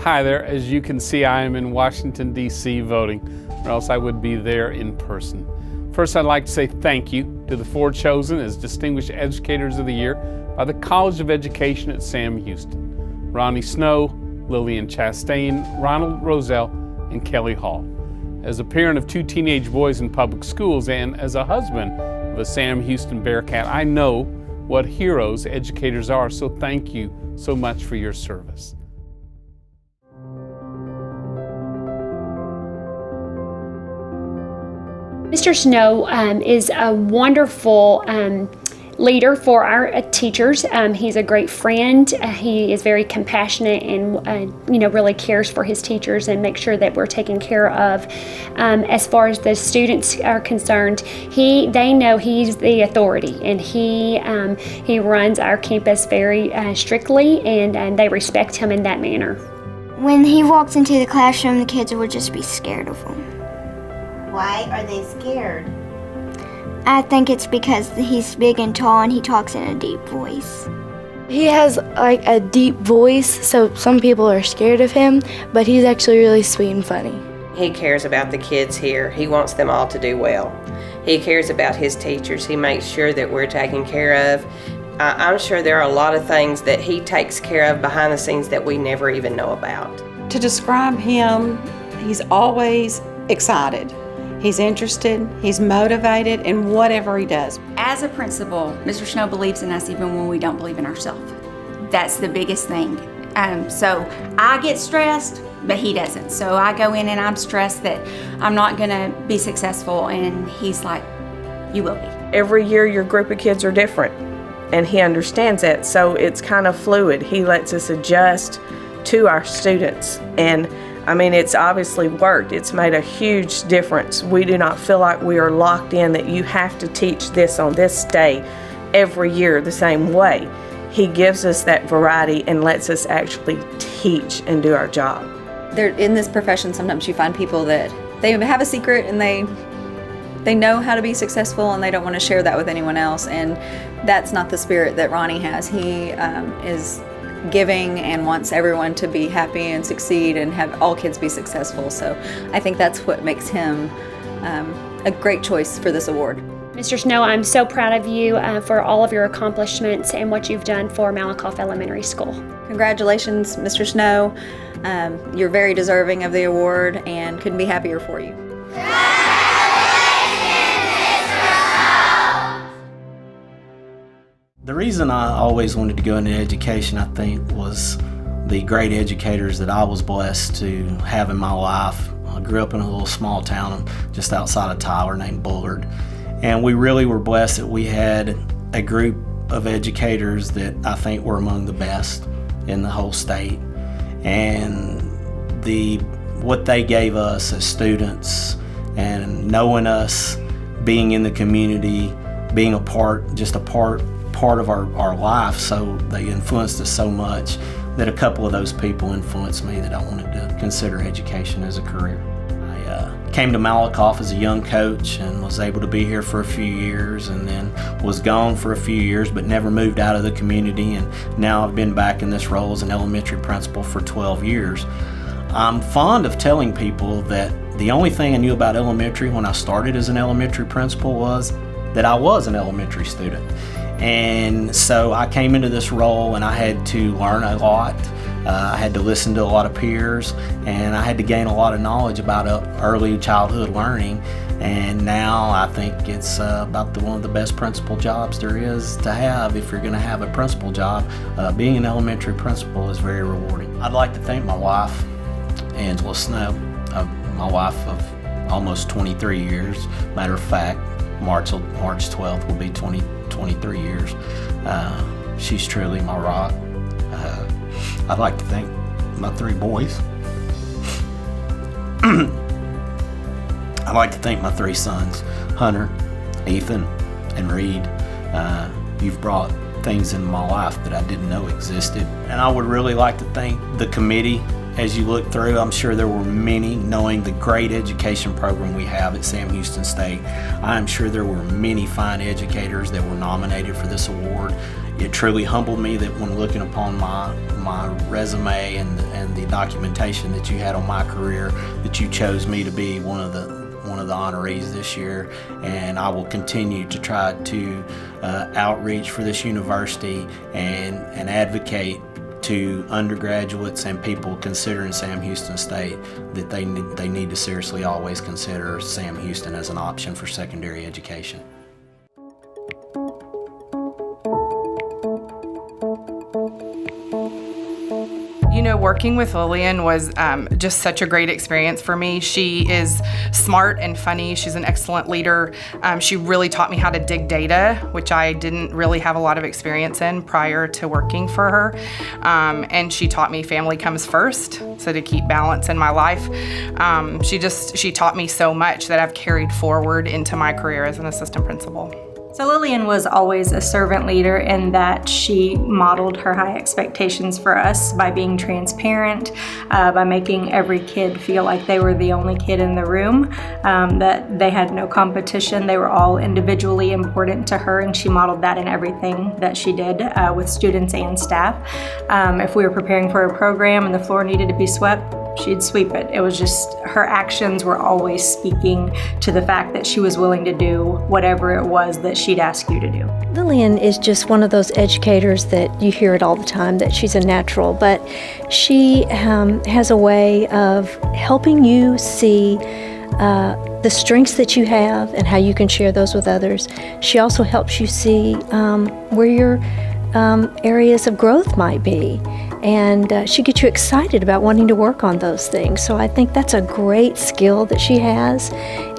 Hi there. As you can see, I am in Washington, D.C. voting, or else I would be there in person. First, I'd like to say thank you to the 4 chosen as Distinguished Educators of the Year by the College of Education at Sam Houston: Ronnie Snow, Lillian Chastain, Ronald Roselle, and Kelly Hall. As a parent of 2 teenage boys in public schools and as a husband of a Sam Houston Bearcat, I know what heroes educators are, so thank you so much for your service. Mr. Snow is a wonderful leader for our teachers. He's a great friend. He is very compassionate and really cares for his teachers and makes sure that we're taken care of. As far as the students are concerned, they know he's the authority, and he runs our campus very strictly, and they respect him in that manner. When he walks into the classroom, the kids would just be scared of him. Why are they scared? I think it's because he's big and tall and he talks in a deep voice. He has like a deep voice, so some people are scared of him, but he's actually really sweet and funny. He cares about the kids here. He wants them all to do well. He cares about his teachers. He makes sure that we're taken care of. I'm sure there are a lot of things that he takes care of behind the scenes that we never even know about. To describe him, he's always excited. He's interested, he's motivated in whatever he does. As a principal, Mr. Snow believes in us even when we don't believe in ourselves. That's the biggest thing. So I get stressed, but he doesn't. So I go in and I'm stressed that I'm not gonna be successful, and he's like, you will be. Every year your group of kids are different, and he understands that, so it's kind of fluid. He lets us adjust to our students, and it's obviously worked. It's made a huge difference. We do not feel like we are locked in that you have to teach this on this day every year the same way. He gives us that variety and lets us actually teach and do our job. In this profession, sometimes you find people that they have a secret and they know how to be successful and they don't want to share that with anyone else, and that's not the spirit that Ronnie has. He is giving and wants everyone to be happy and succeed and have all kids be successful. So I think that's what makes him a great choice for this award. Mr. Snow, I'm so proud of you for all of your accomplishments and what you've done for Malakoff Elementary School. Congratulations, Mr. Snow. You're very deserving of the award and couldn't be happier for you. The reason I always wanted to go into education, I think, was the great educators that I was blessed to have in my life. I grew up in a little small town just outside of Tyler named Bullard, and we really were blessed that we had a group of educators that I think were among the best in the whole state. And what they gave us as students and knowing us, being in the community, being a part of our life, so they influenced us so much that a couple of those people influenced me that I wanted to consider education as a career. I came to Malakoff as a young coach and was able to be here for a few years, and then was gone for a few years but never moved out of the community, and now I've been back in this role as an elementary principal for 12 years. I'm fond of telling people that the only thing I knew about elementary when I started as an elementary principal was that I was an elementary student. And so I came into this role and I had to learn a lot. I had to listen to a lot of peers, and I had to gain a lot of knowledge about early childhood learning. And now I think it's about one of the best principal jobs there is to have if you're going to have a principal job. Being an elementary principal is very rewarding. I'd like to thank my wife, Angela Snow, my wife of almost 23 years. Matter of fact, March 12th will be 23 years. She's truly my rock. I'd like to thank my 3 boys. I'd like to thank my 3 sons, Hunter, Ethan, and Reed. You've brought things into my life that I didn't know existed. And I would really like to thank the committee. As you look through, I'm sure there were many, knowing the great education program we have at Sam Houston State. I'm sure there were many fine educators that were nominated for this award. it truly humbled me that when looking upon my resume and the documentation that you had on my career, that you chose me to be one of the honorees this year. And I will continue to try to outreach for this university and advocate to undergraduates and people considering Sam Houston State that they need to seriously always consider Sam Houston as an option for secondary education. You know, working with Lillian was just such a great experience for me. She is smart and funny. She's an excellent leader. She really taught me how to dig data, which I didn't really have a lot of experience in prior to working for her. And she taught me family comes first, so to keep balance in my life. She taught me so much that I've carried forward into my career as an assistant principal. So Lillian was always a servant leader in that she modeled her high expectations for us by being transparent, by making every kid feel like they were the only kid in the room, that they had no competition. They were all individually important to her, and she modeled that in everything that she did with students and staff. If we were preparing for a program and the floor needed to be swept, she'd sweep it. It was just, her actions were always speaking to the fact that she was willing to do whatever it was that she'd ask you to do. Lillian is just one of those educators that you hear it all the time, that she's a natural, but she has a way of helping you see the strengths that you have and how you can share those with others. She also helps you see where your areas of growth might be. And she gets you excited about wanting to work on those things. So I think that's a great skill that she has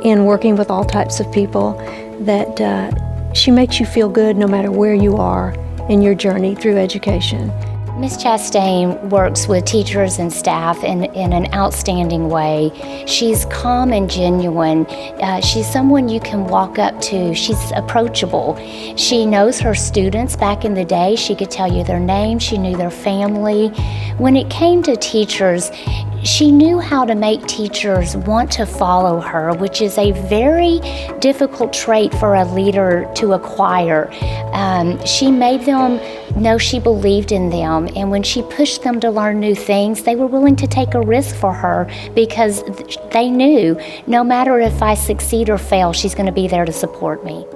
in working with all types of people, that she makes you feel good no matter where you are in your journey through education. Ms. Chastain works with teachers and staff in an outstanding way. She's calm and genuine. She's someone you can walk up to. She's approachable. She knows her students. Back in the day, she could tell you their name. She knew their family. When it came to teachers, she knew how to make teachers want to follow her, which is a very difficult trait for a leader to acquire. She made them know she believed in them, and when she pushed them to learn new things, they were willing to take a risk for her because they knew no matter if I succeed or fail, she's going to be there to support me.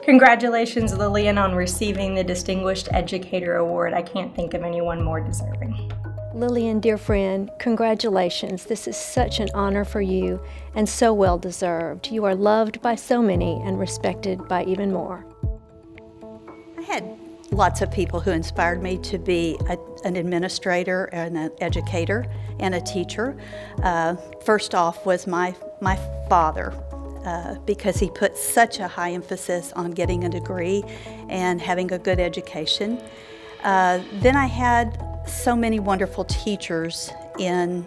Congratulations, Lillian, on receiving the Distinguished Educator Award. I can't think of anyone more deserving. Lillian, dear friend, congratulations. This is such an honor for you and so well deserved. You are loved by so many and respected by even more. I had lots of people who inspired me to be an administrator and an educator and a teacher. First off was my father, because he put such a high emphasis on getting a degree and having a good education. Then I had so many wonderful teachers in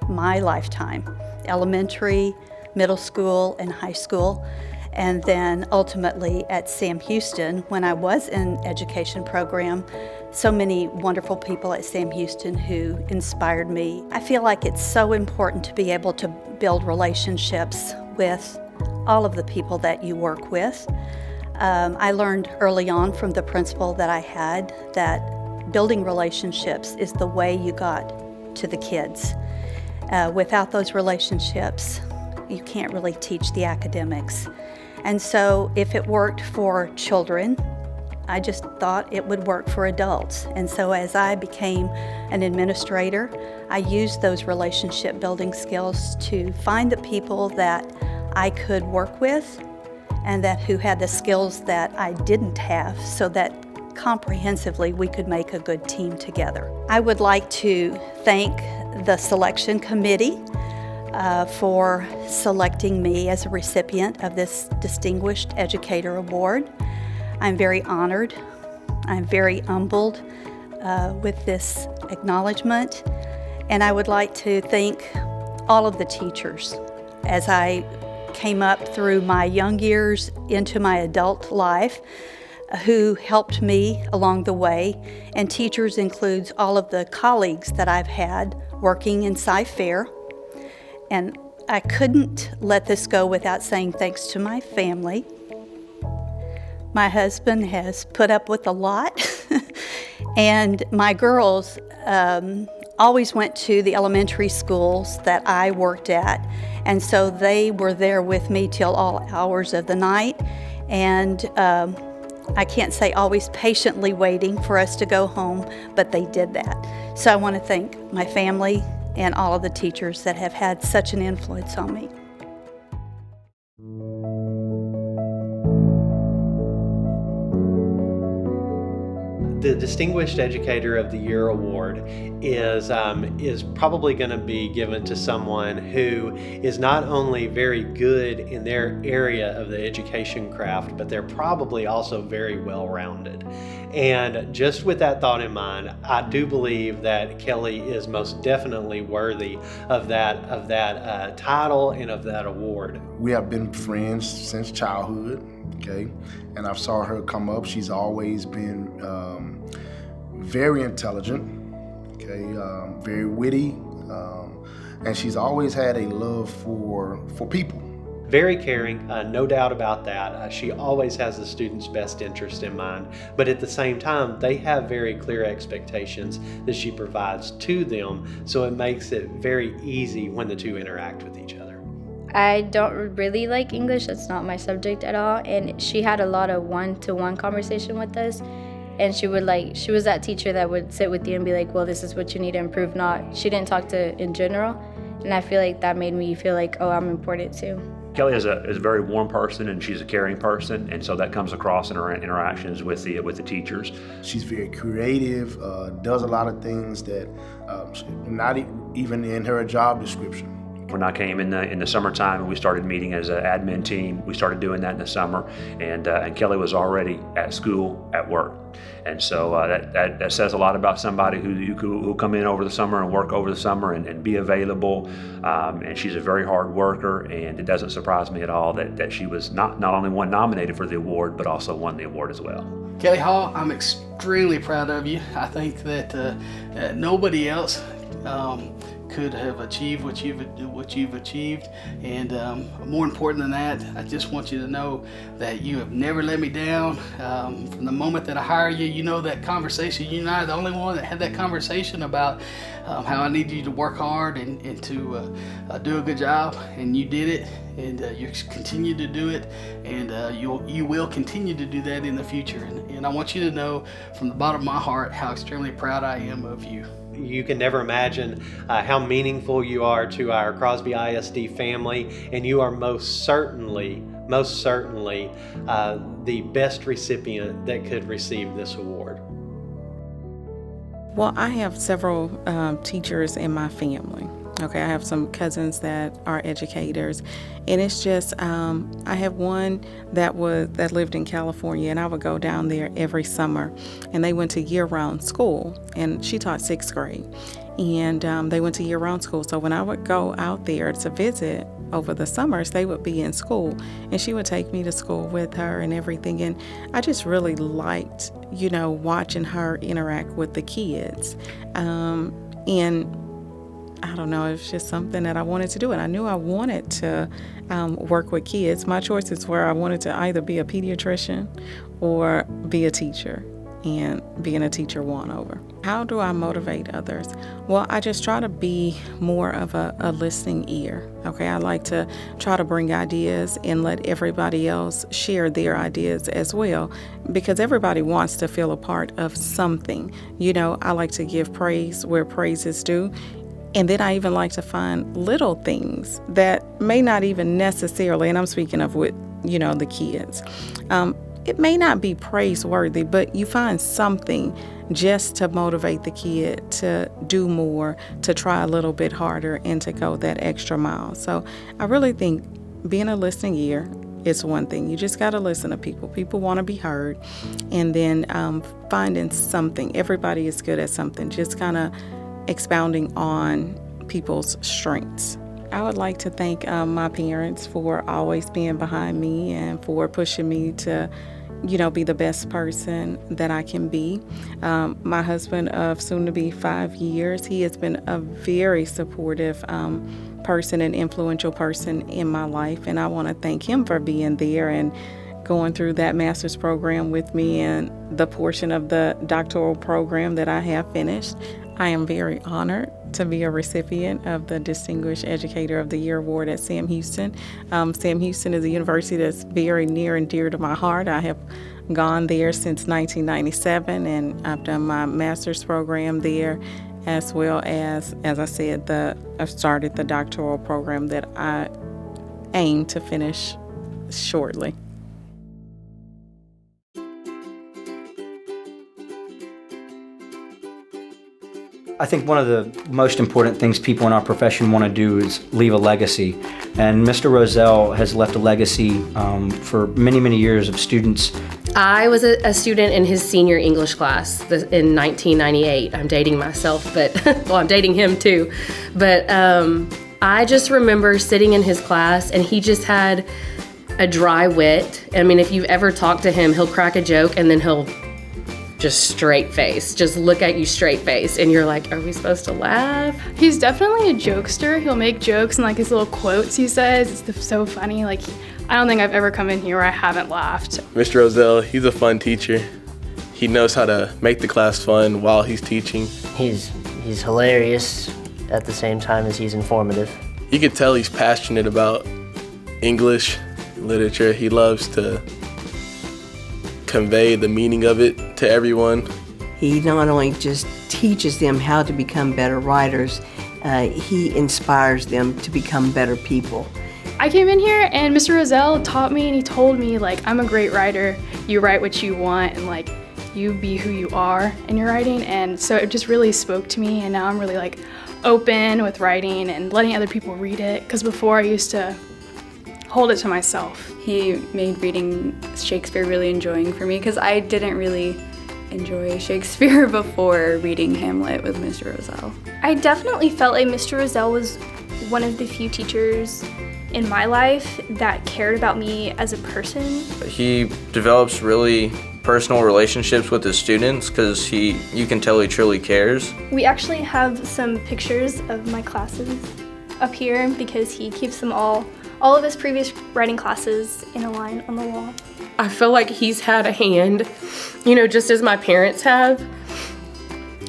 my lifetime, elementary, middle school, and high school. And then ultimately at Sam Houston, when I was in education program, so many wonderful people at Sam Houston who inspired me. I feel like it's so important to be able to build relationships with all of the people that you work with. I learned early on from the principal that I had that building relationships is the way you got to the kids. Without those relationships, you can't really teach the academics. And so if it worked for children, I just thought it would work for adults. And so as I became an administrator, I used those relationship building skills to find the people that I could work with and who had the skills that I didn't have, so that comprehensively we could make a good team together. I would like to thank the selection committee for selecting me as a recipient of this Distinguished Educator Award. I'm very honored. I'm very humbled with this acknowledgement. And I would like to thank all of the teachers as I came up through my young years into my adult life, who helped me along the way. And teachers includes all of the colleagues that I've had working in Sci-Fair. And I couldn't let this go without saying thanks to my family. My husband has put up with a lot And my girls always went to the elementary schools that I worked at, and so they were there with me till all hours of the night. And I can't say always patiently waiting for us to go home, but they did that. So I want to thank my family and all of the teachers that have had such an influence on me. The Distinguished Educator of the Year award is probably going to be given to someone who is not only very good in their area of the education craft, but they're probably also very well-rounded. And just with that thought in mind, I do believe that Kelly is most definitely worthy of that title and of that award. We have been friends since childhood. Okay, and I've saw her come up. She's always been very intelligent, okay, very witty, and she's always had a love for people. Very caring, no doubt about that. She always has the student's best interest in mind, but at the same time, they have very clear expectations that she provides to them, so it makes it very easy when the two interact with each other. I don't really like English, that's not my subject at all, and she had a lot of one-to-one conversation with us, and she was that teacher that would sit with you and be like, well, this is what you need to improve, she didn't talk to in general, and I feel like that made me feel like, oh, I'm important too. Kelly is a very warm person, and she's a caring person, and so that comes across in her interactions with the teachers. She's very creative, does a lot of things that not even in her job description. When I came in the summertime and we started meeting as an admin team, we started doing that in the summer, and Kelly was already at school, at work. And so that says a lot about somebody who come in over the summer and work over the summer and be available. And she's a very hard worker, and it doesn't surprise me at all that she was not only one nominated for the award, but also won the award as well. Kelly Hall, I'm extremely proud of you. I think that nobody else could have achieved what you've achieved, and more important than that, I just want you to know that you have never let me down. From the moment that I hired you, you know that conversation, you and I are the only one that had that conversation about how I need you to work hard and to do a good job, and you did it, and you continue to do it, and you will continue to do that in the future, and I want you to know from the bottom of my heart how extremely proud I am of you. You can never imagine how meaningful you are to our Crosby ISD family, and you are most certainly the best recipient that could receive this award. Well, I have several teachers in my family. Okay, I have some cousins that are educators, and it's just I have one that lived in California, and I would go down there every summer, and they went to year-round school, and she taught 6th grade, and they went to year-round school. So when I would go out there to visit over the summers, they would be in school, and she would take me to school with her and everything, and I just really liked, watching her interact with the kids, and I don't know, it's just something that I wanted to do, and I knew I wanted to work with kids. My choices were I wanted to either be a pediatrician or be a teacher, and being a teacher won over. How do I motivate others? Well, I just try to be more of a listening ear, okay? I like to try to bring ideas and let everybody else share their ideas as well, because everybody wants to feel a part of something. I like to give praise where praise is due. And then I even like to find little things that may not even necessarily, and I'm speaking of with, the kids. It may not be praiseworthy, but you find something just to motivate the kid to do more, to try a little bit harder, and to go that extra mile. So I really think being a listening ear is one thing. You just got to listen to people. People want to be heard. And then finding something. Everybody is good at something. Just kind of expounding on people's strengths. I would like to thank my parents for always being behind me and for pushing me to, be the best person that I can be. My husband of soon to be 5 years, he has been a very supportive person and influential person in my life, and I want to thank him for being there and going through that master's program with me and the portion of the doctoral program that I have finished. I am very honored to be a recipient of the Distinguished Educator of the Year Award at Sam Houston. Sam Houston is a university that's very near and dear to my heart. I have gone there since 1997, and I've done my master's program there, as well as I said, I've started the doctoral program that I aim to finish shortly. I think one of the most important things people in our profession want to do is leave a legacy. And Mr. Roselle has left a legacy for many, many years of students. I was a student in his senior English class in 1998. I'm dating myself, but well, I'm dating him too. But I just remember sitting in his class, and he just had a dry wit. I mean, if you've ever talked to him, he'll crack a joke and then he'll just straight face, just look at you straight face, and you're like, are we supposed to laugh? He's definitely a jokester. He'll make jokes and like his little quotes he says, it's so funny. Like, I don't think I've ever come in here where I haven't laughed. Mr. Roselle, he's a fun teacher. He knows how to make the class fun while he's teaching. He's hilarious at the same time as he's informative. You could tell he's passionate about English literature. He loves to convey the meaning of it to everyone. He not only just teaches them how to become better writers, he inspires them to become better people. I came in here and Mr. Roselle taught me, and he told me, like, I'm a great writer. You write what you want, and like, you be who you are in your writing. And so it just really spoke to me, and now I'm really like open with writing and letting other people read it, because before I used to hold it to myself. He made reading Shakespeare really enjoying for me, because I didn't really enjoy Shakespeare before reading Hamlet with Mr. Roselle. I definitely felt like Mr. Roselle was one of the few teachers in my life that cared about me as a person. He develops really personal relationships with his students, because you can tell he truly cares. We actually have some pictures of my classes up here because he keeps them all of his previous writing classes in a line on the wall. I feel like he's had a hand, just as my parents have,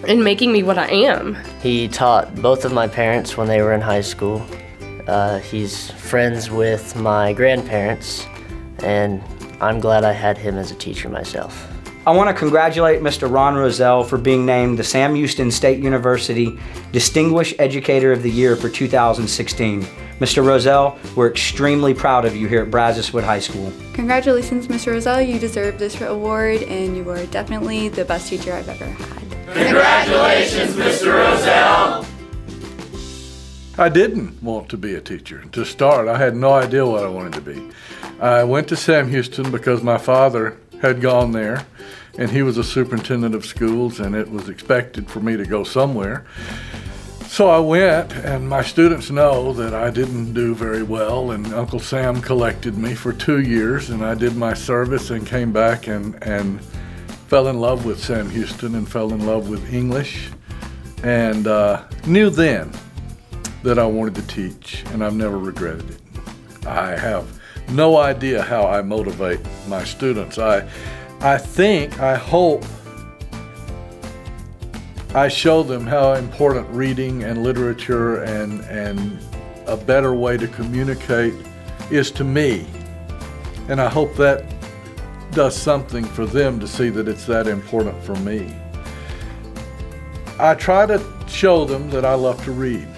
in making me what I am. He taught both of my parents when they were in high school. He's friends with my grandparents, and I'm glad I had him as a teacher myself. I want to congratulate Mr. Ron Roselle for being named the Sam Houston State University Distinguished Educator of the Year for 2016. Mr. Roselle, we're extremely proud of you here at Brazoswood High School. Congratulations, Mr. Roselle. You deserve this award, and you are definitely the best teacher I've ever had. Congratulations, Mr. Roselle. I didn't want to be a teacher. To start, I had no idea what I wanted to be. I went to Sam Houston because my father had gone there, and he was a superintendent of schools, and it was expected for me to go somewhere. So I went, and my students know that I didn't do very well, and Uncle Sam collected me for 2 years, and I did my service and came back and fell in love with Sam Houston and fell in love with English, and knew then that I wanted to teach, and I've never regretted it. I have no idea how I motivate my students. I hope I show them how important reading and literature and a better way to communicate is to me. And I hope that does something for them to see that it's that important for me. I try to show them that I love to read.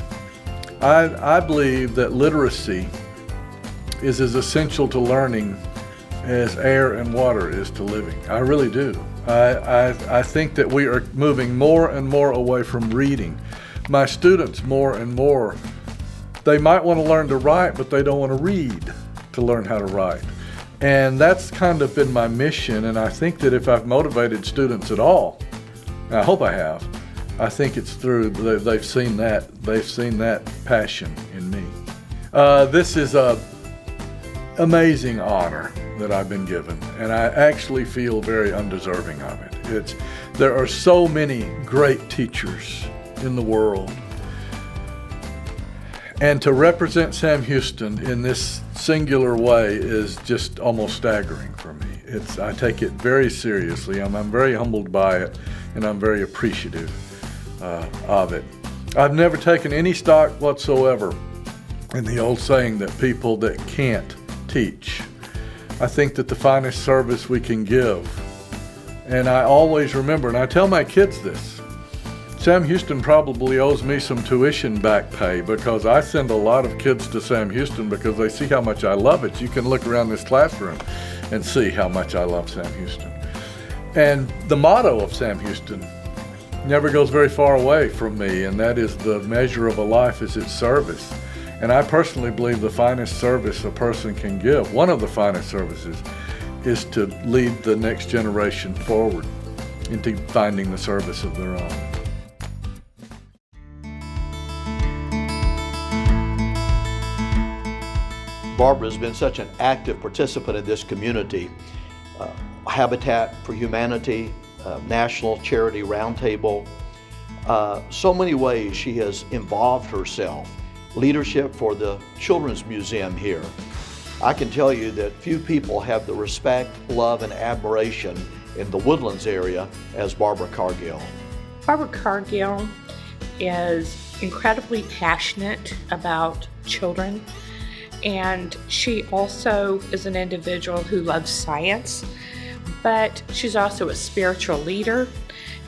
I believe that literacy is as essential to learning as air and water is to living. I really do. I think that we are moving more and more away from reading. My students more and more, they might want to learn to write, but they don't want to read to learn how to write. And that's kind of been my mission, and I think that if I've motivated students at all, and I hope I have, I think it's through, they've seen that passion in me. This is an amazing honor that I've been given, and I actually feel very undeserving of it. There are so many great teachers in the world, And to represent Sam Houston in this singular way is just almost staggering for me. I take it very seriously. I'm very humbled by it, and I'm very appreciative of it. I've never taken any stock whatsoever in the old saying that people that can't teach. I think that the finest service we can give, and I always remember, and I tell my kids this, Sam Houston probably owes me some tuition back pay because I send a lot of kids to Sam Houston because they see how much I love it. You can look around this classroom and see how much I love Sam Houston. And the motto of Sam Houston never goes very far away from me, and that is the measure of a life is its service. And I personally believe the finest service a person can give, one of the finest services, is to lead the next generation forward into finding the service of their own. Barbara has been such an active participant in this community. Habitat for Humanity, National Charity Roundtable. So many ways she has involved herself. Leadership for the Children's Museum here. I can tell you that few people have the respect, love, and admiration in the Woodlands area as Barbara Cargill. Barbara Cargill is incredibly passionate about children, and she also is an individual who loves science, but she's also a spiritual leader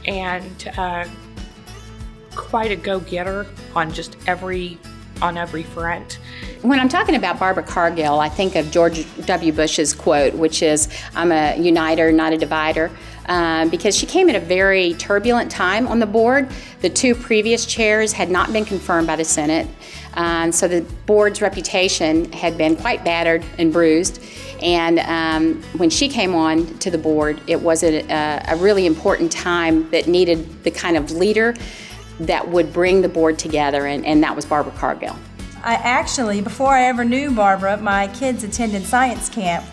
and quite a go-getter on just every front. When I'm talking about Barbara Cargill, I think of George W. Bush's quote, which is, "I'm a uniter, not a divider," because she came at a very turbulent time on the board. The two previous chairs had not been confirmed by the Senate, so the board's reputation had been quite battered and bruised. And when she came on to the board, it was a really important time that needed the kind of leader that would bring the board together, and that was Barbara Cargill. I actually, before I ever knew Barbara, my kids attended science camp,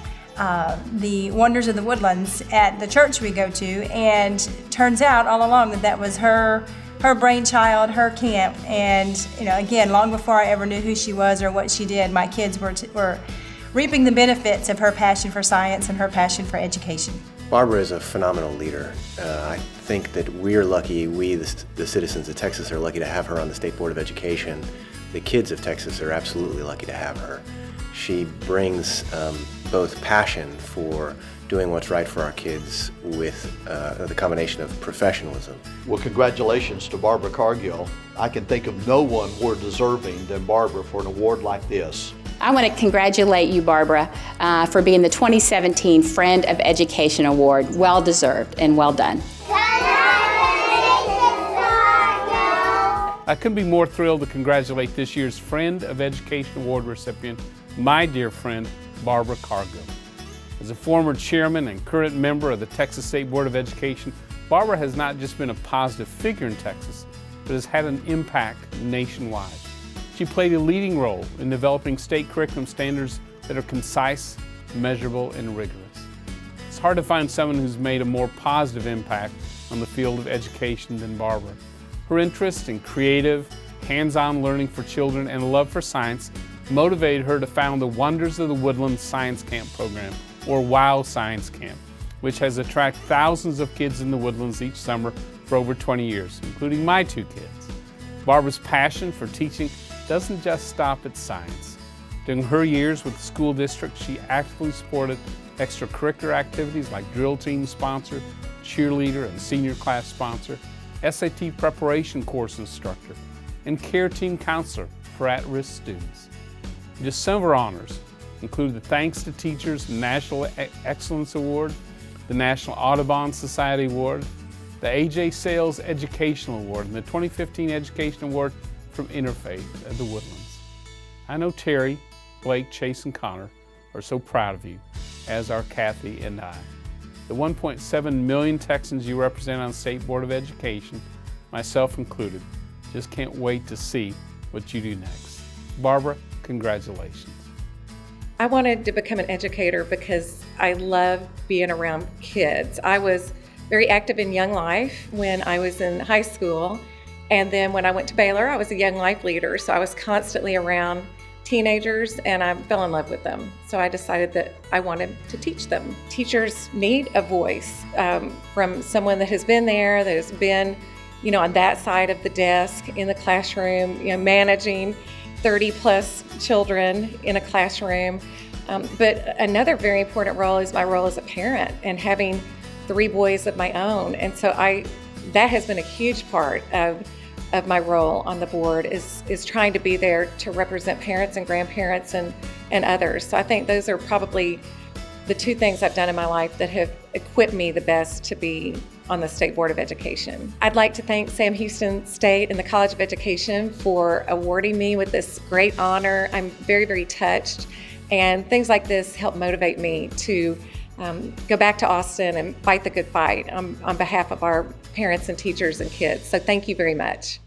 the Wonders of the Woodlands, at the church we go to, and turns out all along that was her brainchild, her camp. And again, long before I ever knew who she was or what she did, my kids were reaping the benefits of her passion for science and her passion for education. Barbara is a phenomenal leader. I think that we're lucky, the citizens of Texas are lucky to have her on the State Board of Education. The kids of Texas are absolutely lucky to have her. She brings both passion for doing what's right for our kids with the combination of professionalism. Well, congratulations to Barbara Cargill. I can think of no one more deserving than Barbara for an award like this. I want to congratulate you, Barbara, for being the 2017 Friend of Education Award. Well deserved and well done. I couldn't be more thrilled to congratulate this year's Friend of Education Award recipient, my dear friend, Barbara Cargill. As a former chairman and current member of the Texas State Board of Education, Barbara has not just been a positive figure in Texas, but has had an impact nationwide. She played a leading role in developing state curriculum standards that are concise, measurable, and rigorous. It's hard to find someone who's made a more positive impact on the field of education than Barbara. Her interest in creative, hands-on learning for children and a love for science motivated her to found the Wonders of the Woodlands Science Camp program, or WOW Science Camp, which has attracted thousands of kids in the Woodlands each summer for over 20 years, including my two kids. Barbara's passion for teaching doesn't just stop at science. During her years with the school district, she actively supported extracurricular activities like drill team sponsor, cheerleader and senior class sponsor, SAT preparation course instructor, and care team counselor for at-risk students. Just some of her honors include the Thanks to Teachers National Excellence Award, the National Audubon Society Award, the A.J. Sales Educational Award, and the 2015 Education Award from Interfaith at the Woodlands. I know Terry, Blake, Chase, and Connor are so proud of you, as are Kathy and I. The 1.7 million Texans you represent on the State Board of Education, myself included, just can't wait to see what you do next. Barbara, congratulations. I wanted to become an educator because I love being around kids. I was very active in Young Life when I was in high school, And then when I went to Baylor, I was a young life leader, so I was constantly around teenagers and I fell in love with them. So I decided that I wanted to teach them. Teachers need a voice from someone that has been there, that has been, on that side of the desk in the classroom, managing 30 plus children in a classroom. But another very important role is my role as a parent and having 3 boys of my own. And so that has been a huge part of my role on the board is trying to be there to represent parents and grandparents and others. So I think those are probably the 2 things I've done in my life that have equipped me the best to be on the State Board of Education. I'd like to thank Sam Houston State and the College of Education for awarding me with this great honor. I'm very, very touched, and things like this help motivate me to go back to Austin and fight the good fight on behalf of our parents and teachers and kids. So thank you very much.